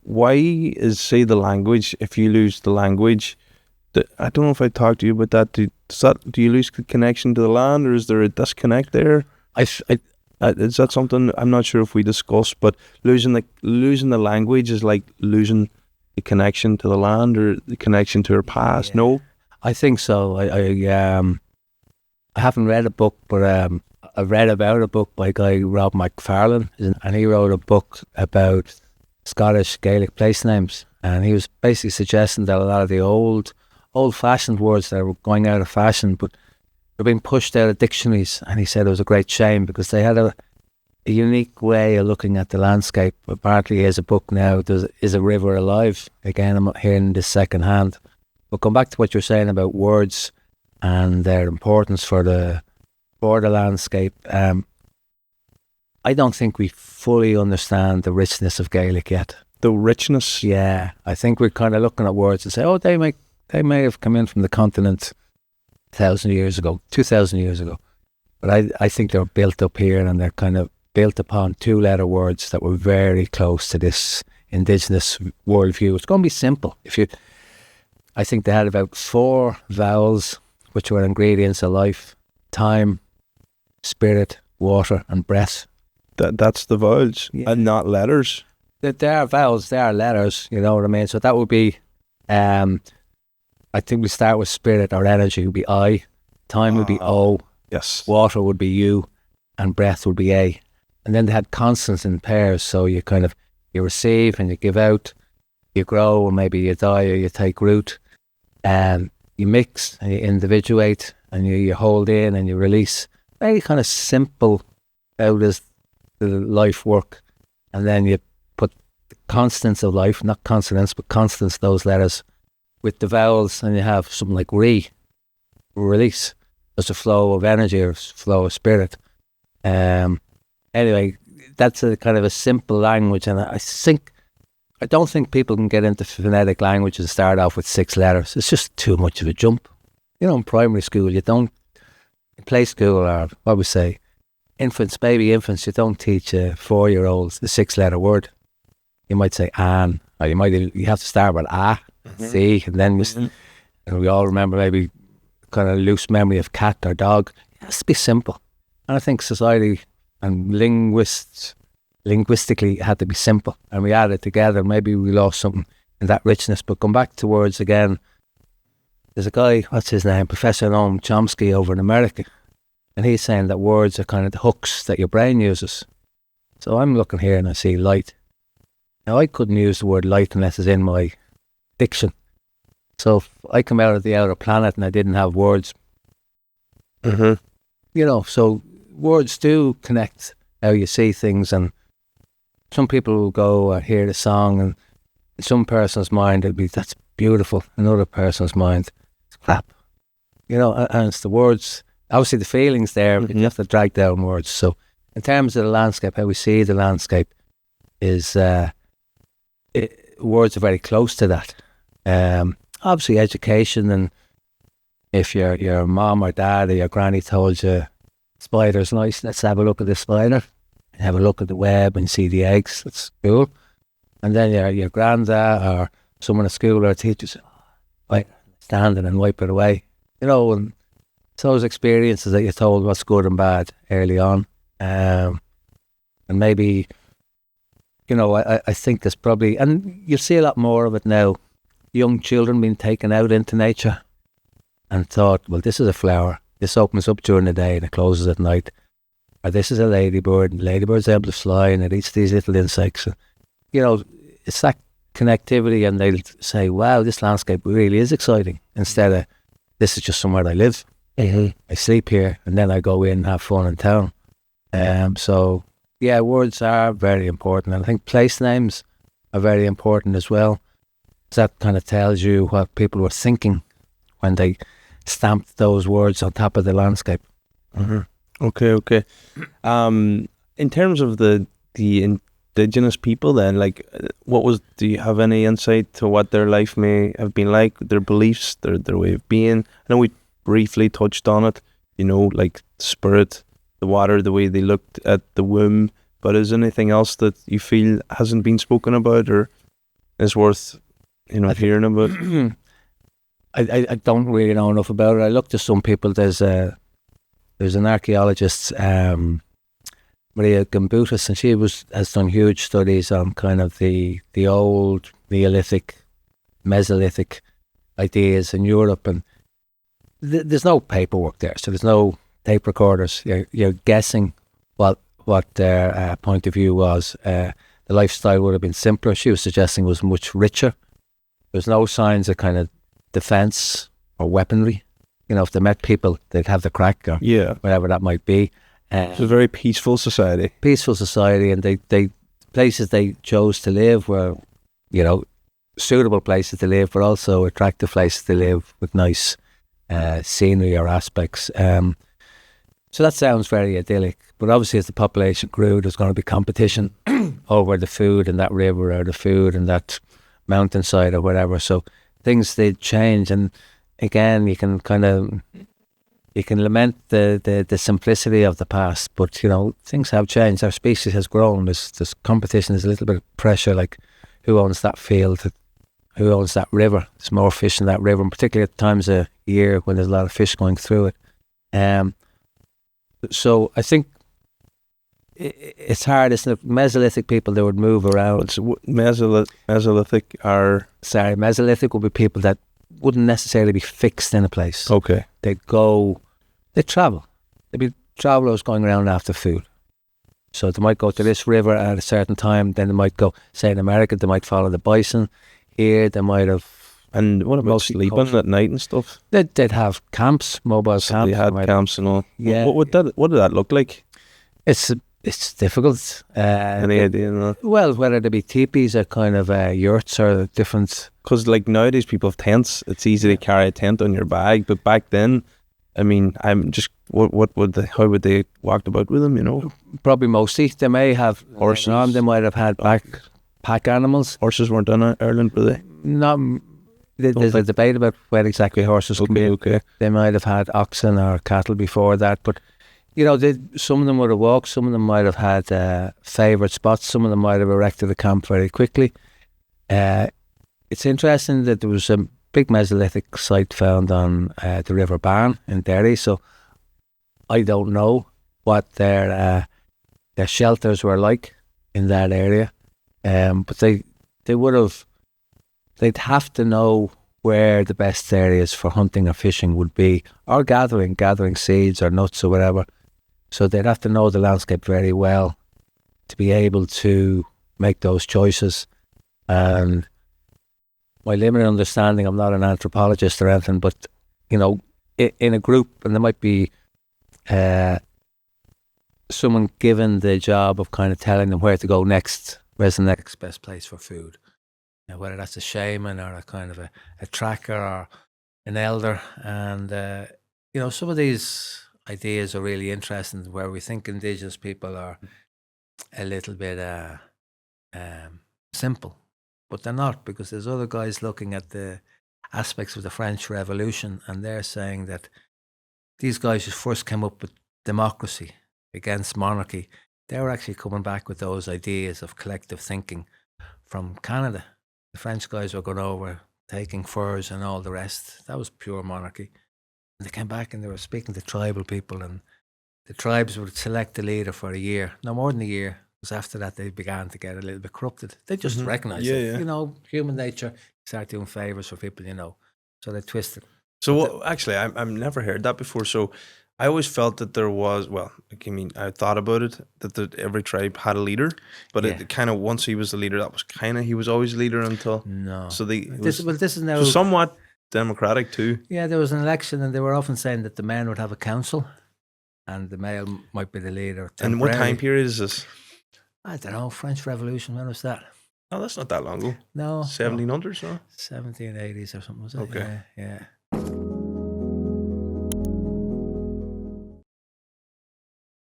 why is, say, the language, if you lose the language, I don't know if I talked to you about that. Do you lose the connection to the land, or is there a disconnect there? Is that something, I'm not sure if we discussed, but losing the language is like losing the connection to the land or the connection to our past. Yeah. No, I think so. I haven't read a book, but I've read about a book by a guy, Rob McFarlane, and he wrote a book about Scottish Gaelic place names, and he was basically suggesting that a lot of the old-fashioned words that were going out of fashion, but they're being pushed out of dictionaries, and he said it was a great shame because they had a unique way of looking at the landscape. Apparently he has a book now, Is a River Alive? Again, I'm not hearing this second hand. But come back to what you're saying about words and their importance for the landscape. I don't think we fully understand the richness of Gaelic yet. the richness. Yeah, I think we're kind of looking at words and say, oh, they may have come in from the continent 1,000 years ago, 2,000 years ago. But I think they're built up here, and they're kind of built upon two-letter words that were very close to this indigenous worldview. It's going to be simple. I think they had about 4 vowels, which were ingredients of life: time, spirit, water, and breath. That's the vowels, Yeah. and not letters. They are vowels, they are letters, you know what I mean? So that would be, I think we start with spirit or energy would be I, time would be O, Yes. water would be U, and breath would be A. And then they had consonants in pairs, so you receive and you give out, you grow, and maybe you die or you take root, and you mix and you individuate, and you hold in and you release. Very kind of simple, how does the life work? And then you put the constants of life, not consonants, but constants, those letters, with the vowels, and you have something like release. There's a flow of energy or flow of spirit. Anyway, that's a kind of a simple language, and I don't think people can get into phonetic language and start off with 6 letters. It's just too much of a jump. You know, in primary school, in play school, or what we say, baby infants, you don't teach 4-year-olds the 6-letter word. You might say an, or you have to start with a, see, and then and we all remember maybe kind of loose memory of cat or dog. It has to be simple. And I think society and linguistically it had to be simple, and we added together. Maybe we lost something in that richness. But come back to words again. There's a guy, what's his name, Professor Noam Chomsky over in America, and he's saying that words are kind of the hooks that your brain uses. So I'm looking here and I see light. Now I couldn't use the word light unless it's in my diction. So if I come out of the outer planet and I didn't have words, you know, so words do connect how you see things. And some people will go hear the song, and in some person's mind it'll be, that's beautiful. In another person's mind, it's crap. You know, and it's the words. Obviously the feelings there, but you have to drag down words. So in terms of the landscape, how we see the landscape is, words are very close to that. Obviously education, and if your mom or dad or your granny told you spider's nice, let's have a look at the spider, and have a look at the web and see the eggs, that's cool. And then your granddad or someone at school or a teacher says, stand it and wipe it away. You know, and it's those experiences that you're told what's good and bad early on. And maybe, you know, I think there's probably, and you'll see a lot more of it now, young children being taken out into nature and thought, well, this is a flower. This opens up during the day and it closes at night. Or this is a ladybird, and the ladybird's able to fly and it eats these little insects. And, you know, it's that connectivity, and they'll say, wow, this landscape really is exciting, instead of, this is just somewhere I live. I sleep here and then I go in and have fun in town. So, yeah, words are very important. And I think place names are very important as well. That kind of tells you what people were thinking when they stamped those words on top of the landscape. Okay. In terms of the indigenous people then, like, do you have any insight to what their life may have been like, their beliefs, their way of being? I know we briefly touched on it, you know, like spirit, the water, the way they looked at the womb, but is there anything else that you feel hasn't been spoken about? Or is worth, hearing about? I don't really know enough about it. I looked at some people. There's an archaeologist, Maria Gambutis, and she has done huge studies on kind of the old Neolithic, Mesolithic ideas in Europe, and there's no paperwork there, so there's no tape recorders. You're guessing what their point of view was. The lifestyle would have been simpler. She was suggesting it was much richer. There's no signs of kind of defense or weaponry. If they met people, they'd have the crack or whatever that might be. It's a very peaceful society. And they places they chose to live were, suitable places to live, but also attractive places to live with nice scenery or aspects. So that sounds very idyllic. But obviously, as the population grew, there's going to be competition over the food in that river or the food in that mountainside or whatever. So things did change, and again, you can lament the simplicity of the past, but things have changed. Our species has grown. There's competition. There's a little bit of pressure, like who owns that field, who owns that river. There's more fish in that river, and particularly at times of year when there's a lot of fish going through it. So I think it's hard. It's the Mesolithic people, they would move around. Mesolithic would be people that wouldn't necessarily be fixed in a place. Okay. They'd travel. There'd be travelers going around after food. So they might go to this river at a certain time, then they might go, say in America, they might follow the bison. Here they might have... And what about sleeping at night and stuff? They'd have camps, mobile camps. They had camps and all. Yeah. What did that look like? It's difficult. Any idea? No? Well, whether they be teepees or kind of yurts or different... Because nowadays people have tents. It's easy to carry a tent on your bag, but back then, I'm just... How would they walk about with them, Probably mostly. They may have horses. They might have had pack animals. Horses weren't done in Ireland, were they? No. There's a debate about where exactly horses come in. Okay. They might have had oxen or cattle before that, but some of them would have walked, some of them might have had favourite spots, some of them might have erected a camp very quickly. It's interesting that there was a big Mesolithic site found on the River Barn in Derry, so I don't know what their shelters were like in that area, but they'd have to know where the best areas for hunting or fishing would be, or gathering seeds or nuts or whatever. So they'd have to know the landscape very well to be able to make those choices. And my limited understanding, I'm not an anthropologist or anything, but in a group, and there might be someone given the job of kind of telling them where to go next, where's the next best place for food. Now, whether that's a shaman or a kind of a tracker or an elder. And, some of these ideas are really interesting, where we think Indigenous people are a little bit simple, but they're not, because there's other guys looking at the aspects of the French Revolution, and they're saying that these guys who first came up with democracy against monarchy, they were actually coming back with those ideas of collective thinking from Canada. The French guys were going over, taking furs and all the rest. That was pure monarchy. And they came back and they were speaking to tribal people, and the tribes would select a leader for a year, no more than a year, because after that they began to get a little bit corrupted. They just recognised it. Yeah. Human nature, start doing favours for people, so they twisted. So actually, I've never heard that before. So I always felt that there was, I thought about it, that every tribe had a leader, but it kind of, once he was the leader, that was kind of, he was always leader until... No. So this is now... So somewhat democratic too. Yeah, there was an election, and they were often saying that the men would have a council, and the male might be the leader. And what time period is this? I don't know, French Revolution, when was that? Oh, that's not that long ago. No. 1700s, no? 1780s or something, was it? Okay. Yeah.